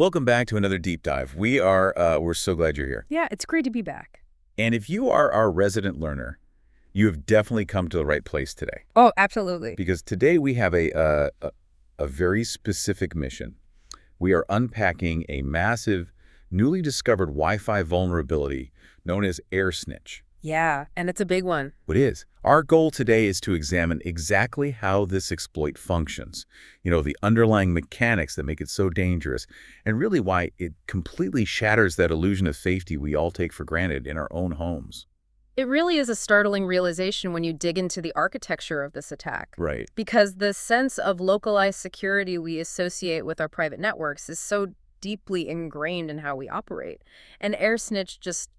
Welcome back to another deep dive. We're so glad you're here. Yeah, it's great to be back. And if you are our resident learner, you have definitely come to the right place today. Oh, absolutely. Because today we have a very specific mission. We are unpacking a massive, newly discovered Wi-Fi vulnerability known as AirSnitch. Yeah, and it's a big one. It is. Our goal today is to examine exactly how this exploit functions, the underlying mechanics that make it so dangerous, and really why it completely shatters that illusion of safety we all take for granted in our own homes. It really is a startling realization when you dig into the architecture of this attack. Right. Because the sense of localized security we associate with our private networks is so deeply ingrained in how we operate. And AirSnitch just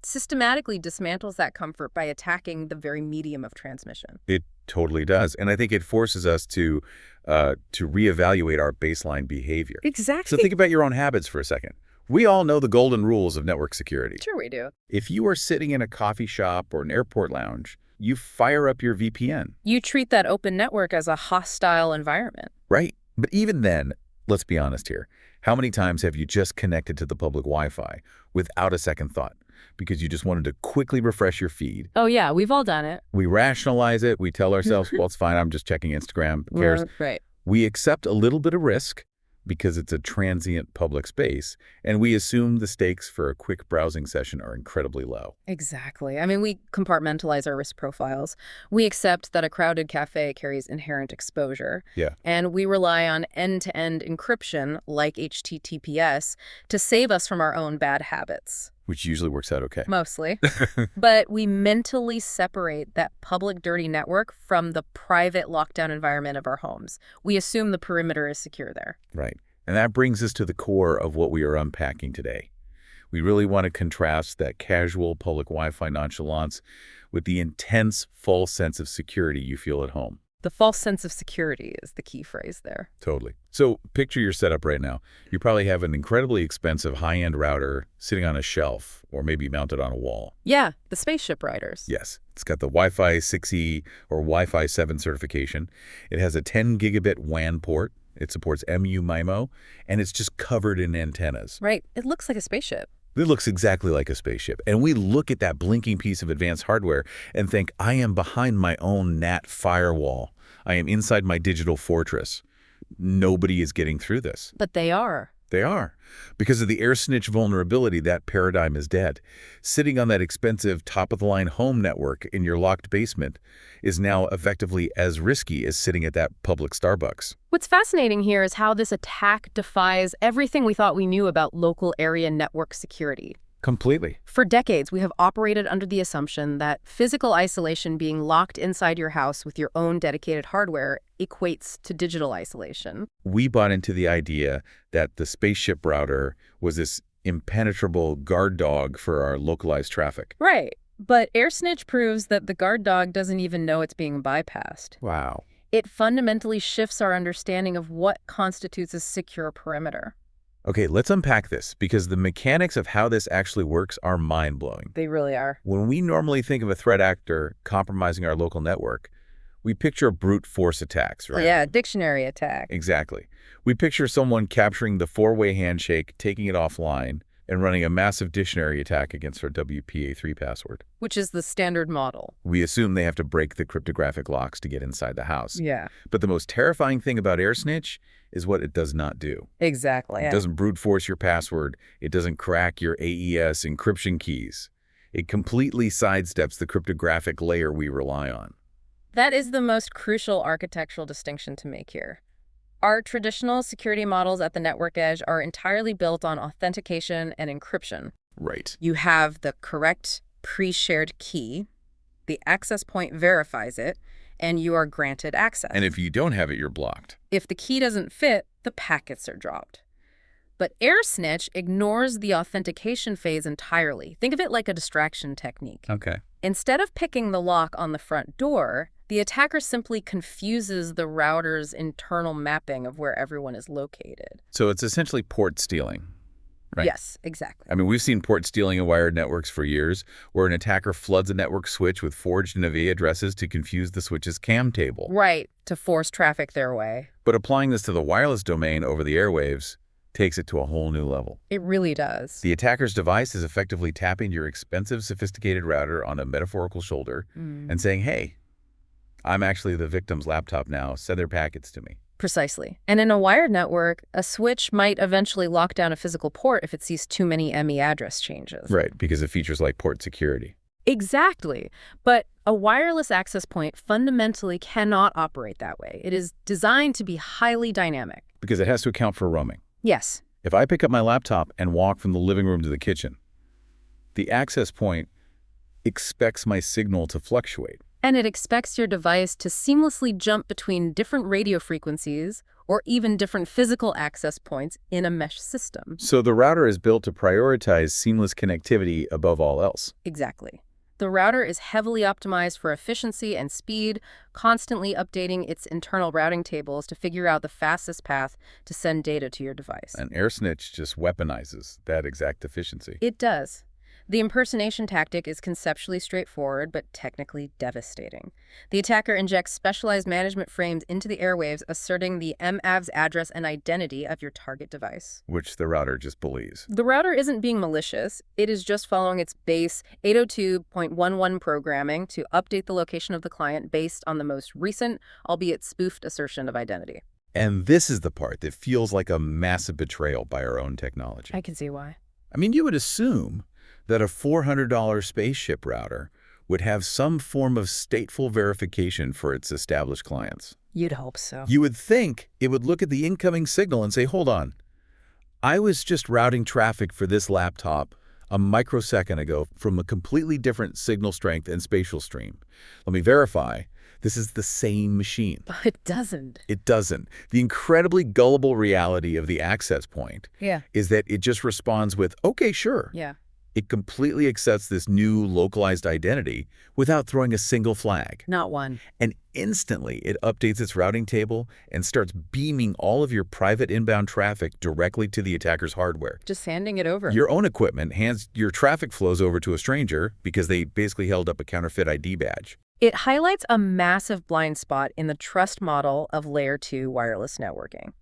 systematically dismantles that comfort by attacking the very medium of transmission. It totally does. And I think it forces us to reevaluate our baseline behavior. Exactly. So think about your own habits for a second. We all know the golden rules of network security. Sure we do. If you are sitting in a coffee shop or an airport lounge, you fire up your VPN. You treat that open network as a hostile environment. Right. But even then, let's be honest here. How many times have you just connected to the public Wi-Fi without a second thought? Because you just wanted to quickly refresh your feed. Oh, yeah, we've all done it. We rationalize it. We tell ourselves, well, it's fine. I'm just checking Instagram. Who cares? Right. We accept a little bit of risk because it's a transient public space, and we assume the stakes for a quick browsing session are incredibly low. Exactly. I mean, we compartmentalize our risk profiles. We accept that a crowded cafe carries inherent exposure. Yeah. And we rely on end-to-end encryption, like HTTPS, to save us from our own bad habits. Which usually works out okay. Mostly. But we mentally separate that public dirty network from the private lockdown environment of our homes. We assume the perimeter is secure there. Right. And that brings us to the core of what we are unpacking today. We really want to contrast that casual public Wi-Fi nonchalance with the intense, false sense of security you feel at home. The false sense of security is the key phrase there. Totally. So picture your setup right now. You probably have an incredibly expensive high-end router sitting on a shelf or maybe mounted on a wall. Yeah, the spaceship riders. Yes. It's got the Wi-Fi 6E or Wi-Fi 7 certification. It has a 10 gigabit WAN port. It supports MU-MIMO, and it's just covered in antennas. Right. It looks like a spaceship. It looks exactly like a spaceship. And we look at that blinking piece of advanced hardware and think, I am behind my own NAT firewall. I am inside my digital fortress. Nobody is getting through this. But they are. They are. Because of the AirSnitch vulnerability, that paradigm is dead. Sitting on that expensive top-of-the-line home network in your locked basement is now effectively as risky as sitting at that public Starbucks. What's fascinating here is how this attack defies everything we thought we knew about local area network security. Completely. For decades, we have operated under the assumption that physical isolation, being locked inside your house with your own dedicated hardware, equates to digital isolation. We bought into the idea that the spaceship router was this impenetrable guard dog for our localized traffic. Right. But AirSnitch proves that the guard dog doesn't even know it's being bypassed. Wow. It fundamentally shifts our understanding of what constitutes a secure perimeter. Okay, let's unpack this, because the mechanics of how this actually works are mind-blowing. They really are. When we normally think of a threat actor compromising our local network, we picture brute force attacks, right? Yeah, dictionary attack. Exactly. We picture someone capturing the four-way handshake, taking it offline, and running a massive dictionary attack against our WPA3 password. Which is the standard model. We assume they have to break the cryptographic locks to get inside the house. Yeah. But the most terrifying thing about AirSnitch is what it does not do. Exactly. It doesn't brute force your password. It doesn't crack your AES encryption keys. It completely sidesteps the cryptographic layer we rely on. That is the most crucial architectural distinction to make here. Our traditional security models at the network edge are entirely built on authentication and encryption. Right. You have the correct pre-shared key, the access point verifies it, and you are granted access. And if you don't have it, you're blocked. If the key doesn't fit, the packets are dropped. But AirSnitch ignores the authentication phase entirely. Think of it like a distraction technique. Okay. Instead of picking the lock on the front door, the attacker simply confuses the router's internal mapping of where everyone is located. So it's essentially port stealing, right? Yes, exactly. I mean, we've seen port stealing in wired networks for years, where an attacker floods a network switch with forged NAV addresses to confuse the switch's CAM table. Right, to force traffic their way. But applying this to the wireless domain over the airwaves, takes it to a whole new level. It really does. The attacker's device is effectively tapping your expensive, sophisticated router on a metaphorical shoulder and saying, hey, I'm actually the victim's laptop now. Send their packets to me. Precisely. And in a wired network, a switch might eventually lock down a physical port if it sees too many ME address changes. Right, because of features like port security. Exactly. But a wireless access point fundamentally cannot operate that way. It is designed to be highly dynamic. Because it has to account for roaming. Yes. If I pick up my laptop and walk from the living room to the kitchen, the access point expects my signal to fluctuate. And it expects your device to seamlessly jump between different radio frequencies or even different physical access points in a mesh system. So the router is built to prioritize seamless connectivity above all else. Exactly. The router is heavily optimized for efficiency and speed, constantly updating its internal routing tables to figure out the fastest path to send data to your device. And AirSnitch just weaponizes that exact efficiency. It does. The impersonation tactic is conceptually straightforward, but technically devastating. The attacker injects specialized management frames into the airwaves, asserting the MAV's address and identity of your target device. Which the router just believes. The router isn't being malicious. It is just following its base 802.11 programming to update the location of the client based on the most recent, albeit spoofed, assertion of identity. And this is the part that feels like a massive betrayal by our own technology. I can see why. I mean, you would assume that a $400 spaceship router would have some form of stateful verification for its established clients. You'd hope so. You would think it would look at the incoming signal and say, hold on, I was just routing traffic for this laptop a microsecond ago from a completely different signal strength and spatial stream. Let me verify. This is the same machine. But it doesn't. It doesn't. The incredibly gullible reality of the access point is that it just responds with, okay, sure. Yeah. It completely accepts this new localized identity without throwing a single flag. Not one. And instantly, it updates its routing table and starts beaming all of your private inbound traffic directly to the attacker's hardware. Just handing it over. Your own equipment hands your traffic flows over to a stranger because they basically held up a counterfeit ID badge. It highlights a massive blind spot in the trust model of Layer 2 wireless networking.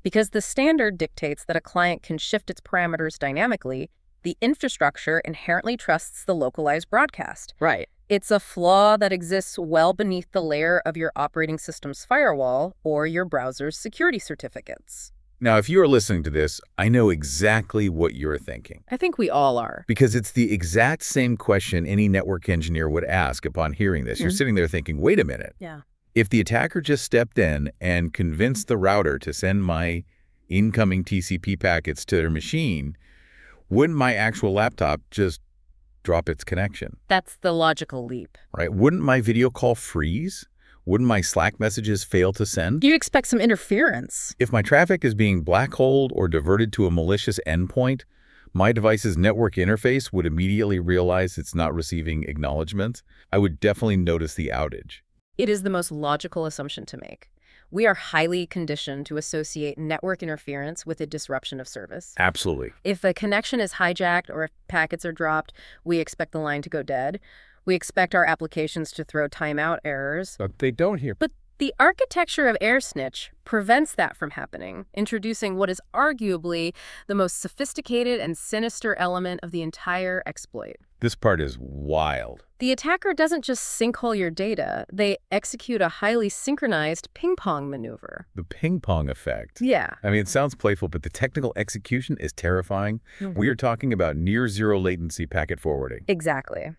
Because the standard dictates that a client can shift its parameters dynamically, the infrastructure inherently trusts the localized broadcast. Right. It's a flaw that exists well beneath the layer of your operating system's firewall or your browser's security certificates. Now, if you are listening to this, I know exactly what you're thinking. I think we all are. Because it's the exact same question any network engineer would ask upon hearing this. You're sitting there thinking, wait a minute. Yeah. If the attacker just stepped in and convinced the router to send my incoming TCP packets to their machine, wouldn't my actual laptop just drop its connection? That's the logical leap. Right? Wouldn't my video call freeze? Wouldn't my Slack messages fail to send? You'd expect some interference. If my traffic is being black-holed or diverted to a malicious endpoint, my device's network interface would immediately realize it's not receiving acknowledgement. I would definitely notice the outage. It is the most logical assumption to make. We are highly conditioned to associate network interference with a disruption of service. Absolutely. If a connection is hijacked or if packets are dropped, we expect the line to go dead. We expect our applications to throw timeout errors. But they don't here. But the architecture of AirSnitch prevents that from happening, introducing what is arguably the most sophisticated and sinister element of the entire exploit. This part is wild. The attacker doesn't just sinkhole your data, they execute a highly synchronized ping-pong maneuver. The ping-pong effect. Yeah. I mean, it sounds playful, but the technical execution is terrifying. We are talking about near-zero latency packet forwarding. Exactly.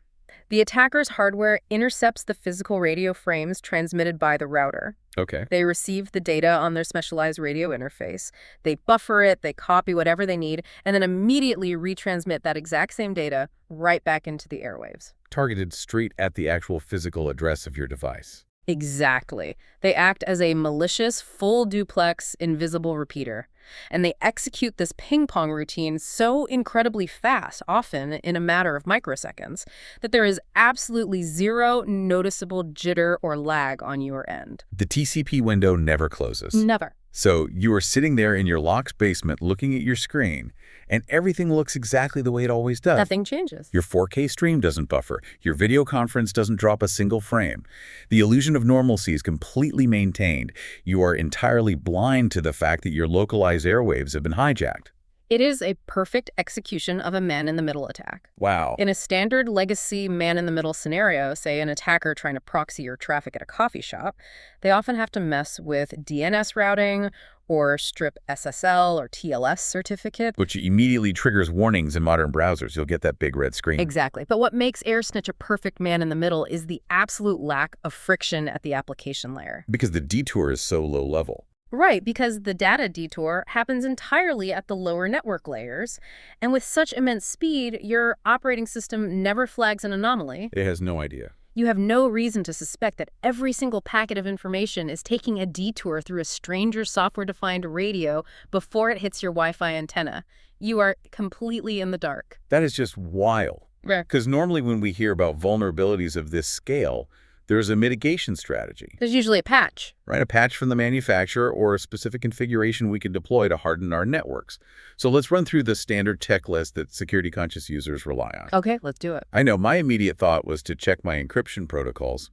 The attacker's hardware intercepts the physical radio frames transmitted by the router. Okay. They receive the data on their specialized radio interface. They buffer it, they copy whatever they need, and then immediately retransmit that exact same data right back into the airwaves. Targeted straight at the actual physical address of your device. Exactly. They act as a malicious, full duplex, invisible repeater. And they execute this ping-pong routine so incredibly fast, often in a matter of microseconds, that there is absolutely zero noticeable jitter or lag on your end. The TCP window never closes. Never. So you are sitting there in your locked basement looking at your screen, and everything looks exactly the way it always does. Nothing changes. Your 4K stream doesn't buffer. Your video conference doesn't drop a single frame. The illusion of normalcy is completely maintained. You are entirely blind to the fact that your localized airwaves have been hijacked. It is a perfect execution of a man-in-the-middle attack. Wow. In a standard legacy man-in-the-middle scenario, say an attacker trying to proxy your traffic at a coffee shop, they often have to mess with DNS routing or strip SSL or TLS certificate. Which immediately triggers warnings in modern browsers. You'll get that big red screen. Exactly. But what makes AirSnitch a perfect man-in-the-middle is the absolute lack of friction at the application layer. Because the detour is so low level. Right, because the data detour happens entirely at the lower network layers, and with such immense speed, your operating system never flags an anomaly. It has no idea. You have no reason to suspect that every single packet of information is taking a detour through a stranger's software-defined radio before it hits your Wi-Fi antenna. You are completely in the dark. That is just wild. Right. Because normally when we hear about vulnerabilities of this scale, there's a mitigation strategy. There's usually a patch. Right, a patch from the manufacturer or a specific configuration we can deploy to harden our networks. So let's run through the standard tech list that security-conscious users rely on. Okay, let's do it. I know my immediate thought was to check my encryption protocols.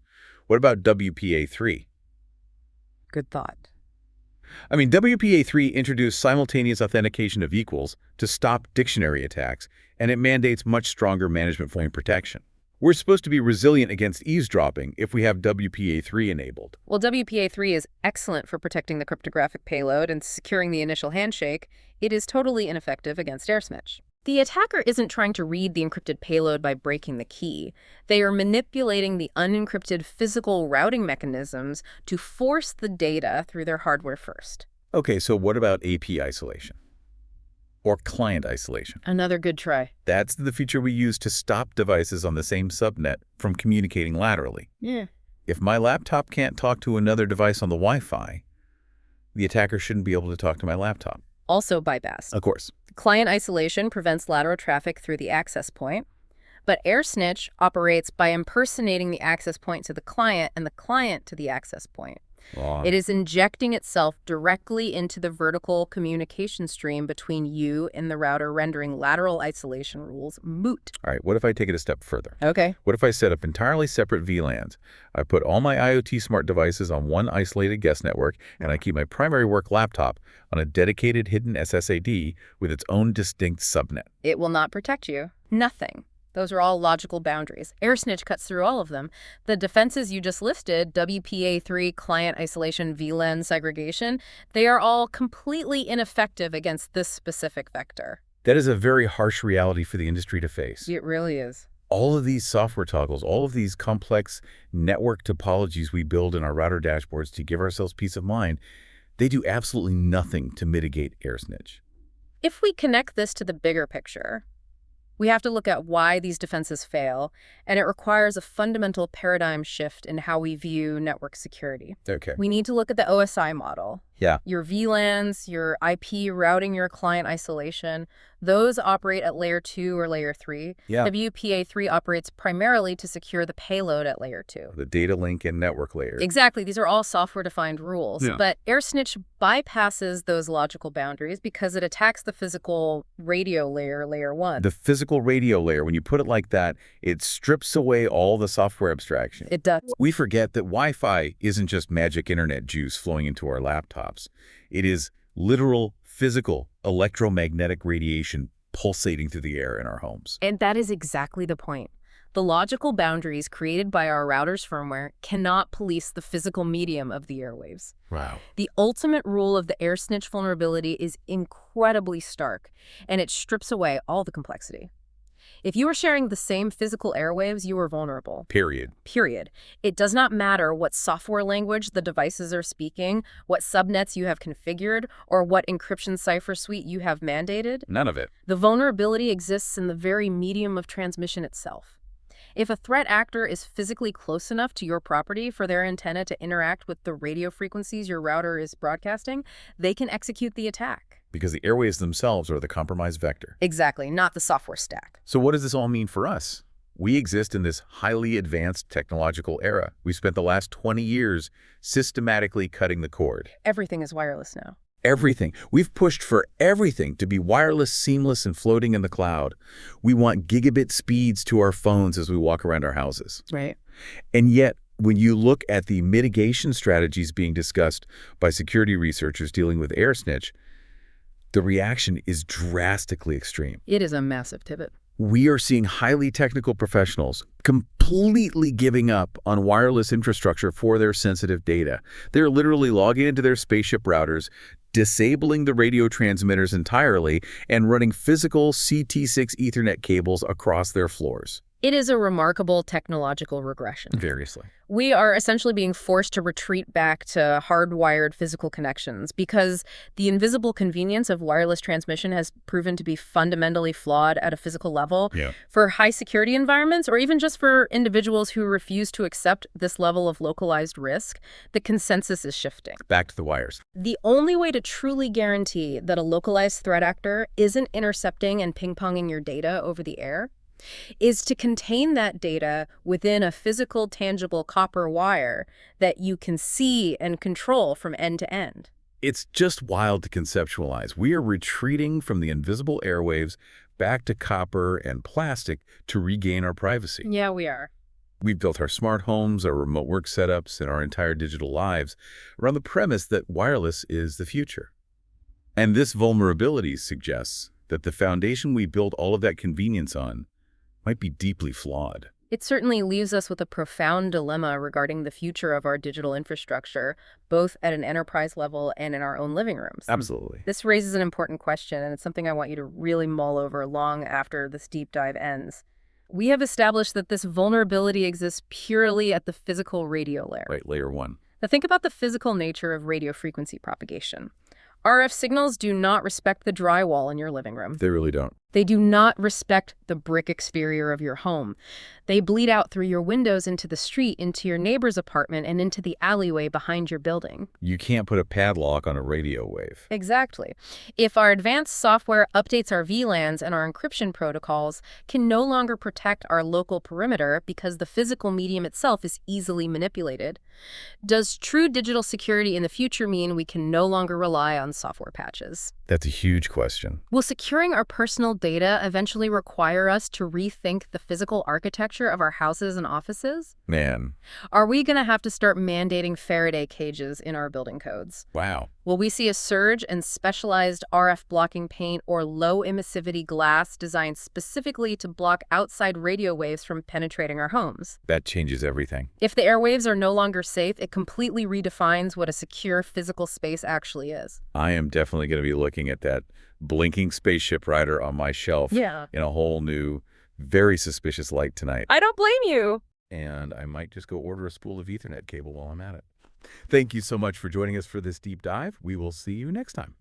What about WPA3? Good thought. I mean, WPA3 introduced simultaneous authentication of equals to stop dictionary attacks, and it mandates much stronger management plane protection. We're supposed to be resilient against eavesdropping if we have WPA3 enabled. Well, WPA3 is excellent for protecting the cryptographic payload and securing the initial handshake. It is totally ineffective against AirSnitch. The attacker isn't trying to read the encrypted payload by breaking the key. They are manipulating the unencrypted physical routing mechanisms to force the data through their hardware first. Okay, so what about AP isolation? Or client isolation? Another good try. That's the feature we use to stop devices on the same subnet from communicating laterally. Yeah. If my laptop can't talk to another device on the Wi-Fi, the attacker shouldn't be able to talk to my laptop. Also bypassed. Of course. Client isolation prevents lateral traffic through the access point, but AirSnitch operates by impersonating the access point to the client and the client to the access point. It is injecting itself directly into the vertical communication stream between you and the router, rendering lateral isolation rules moot. All right, what if I take it a step further? Okay. What if I set up entirely separate VLANs? I put all my IoT smart devices on one isolated guest network, and I keep my primary work laptop on a dedicated hidden SSAD with its own distinct subnet. It will not protect you. Nothing. Those are all logical boundaries. AirSnitch cuts through all of them. The defenses you just listed, WPA3, client isolation, VLAN segregation, they are all completely ineffective against this specific vector. That is a very harsh reality for the industry to face. It really is. All of these software toggles, all of these complex network topologies we build in our router dashboards to give ourselves peace of mind, they do absolutely nothing to mitigate AirSnitch. If we connect this to the bigger picture, we have to look at why these defenses fail, and it requires a fundamental paradigm shift in how we view network security. Okay. We need to look at the OSI model. Yeah. Your VLANs, your IP routing, your client isolation, those operate at layer 2 or layer 3. Yeah. WPA3 operates primarily to secure the payload at layer 2. The data link and network layers. Exactly. These are all software-defined rules. Yeah. But AirSnitch bypasses those logical boundaries because it attacks the physical radio layer, layer 1. The physical radio layer, when you put it like that, it strips away all the software abstraction. It does. We forget that Wi-Fi isn't just magic internet juice flowing into our laptops. It is literal, physical, electromagnetic radiation pulsating through the air in our homes. And that is exactly the point. The logical boundaries created by our router's firmware cannot police the physical medium of the airwaves. Wow. The ultimate rule of the AirSnitch vulnerability is incredibly stark, and it strips away all the complexity. If you are sharing the same physical airwaves, you are vulnerable. Period. Period. It does not matter what software language the devices are speaking, what subnets you have configured, or what encryption cipher suite you have mandated. None of it. The vulnerability exists in the very medium of transmission itself. If a threat actor is physically close enough to your property for their antenna to interact with the radio frequencies your router is broadcasting, they can execute the attack. Because the airwaves themselves are the compromised vector. Exactly, not the software stack. So what does this all mean for us? We exist in this highly advanced technological era. We spent the last 20 years systematically cutting the cord. Everything is wireless now. Everything. We've pushed for everything to be wireless, seamless, and floating in the cloud. We want gigabit speeds to our phones as we walk around our houses. Right. And yet, when you look at the mitigation strategies being discussed by security researchers dealing with AirSnitch, the reaction is drastically extreme. It is a massive pivot. We are seeing highly technical professionals completely giving up on wireless infrastructure for their sensitive data. They're literally logging into their spaceship routers, disabling the radio transmitters entirely, and running physical CT6 Ethernet cables across their floors. It is a remarkable technological regression. Variously. We are essentially being forced to retreat back to hardwired physical connections because the invisible convenience of wireless transmission has proven to be fundamentally flawed at a physical level. Yeah. For high security environments, or even just for individuals who refuse to accept this level of localized risk, the consensus is shifting. Back to the wires. The only way to truly guarantee that a localized threat actor isn't intercepting and ping-ponging your data over the air is to contain that data within a physical, tangible copper wire that you can see and control from end to end. It's just wild to conceptualize. We are retreating from the invisible airwaves back to copper and plastic to regain our privacy. Yeah, we are. We've built our smart homes, our remote work setups, and our entire digital lives around the premise that wireless is the future. And this vulnerability suggests that the foundation we built all of that convenience on might be deeply flawed. It certainly leaves us with a profound dilemma regarding the future of our digital infrastructure, both at an enterprise level and in our own living rooms. Absolutely. This raises an important question, and it's something I want you to really mull over long after this deep dive ends. We have established that this vulnerability exists purely at the physical radio layer. Right, layer one. Now think about the physical nature of radio frequency propagation. RF signals do not respect the drywall in your living room. They really don't. They do not respect the brick exterior of your home. They bleed out through your windows into the street, into your neighbor's apartment, and into the alleyway behind your building. You can't put a padlock on a radio wave. Exactly. If our advanced software updates our VLANs and our encryption protocols can no longer protect our local perimeter because the physical medium itself is easily manipulated, does true digital security in the future mean we can no longer rely on software patches? That's a huge question. Will securing our personal data eventually require us to rethink the physical architecture of our houses and offices? Man. Are we going to have to start mandating Faraday cages in our building codes? Wow. Will we see a surge in specialized RF blocking paint or low emissivity glass designed specifically to block outside radio waves from penetrating our homes? That changes everything. If the airwaves are no longer safe, it completely redefines what a secure physical space actually is. I am definitely going to be looking at that blinking spaceship rider on my shelf in a whole new, very suspicious light tonight. I don't blame you. And I might just go order a spool of Ethernet cable while I'm at it. Thank you so much for joining us for this deep dive. We will see you next time.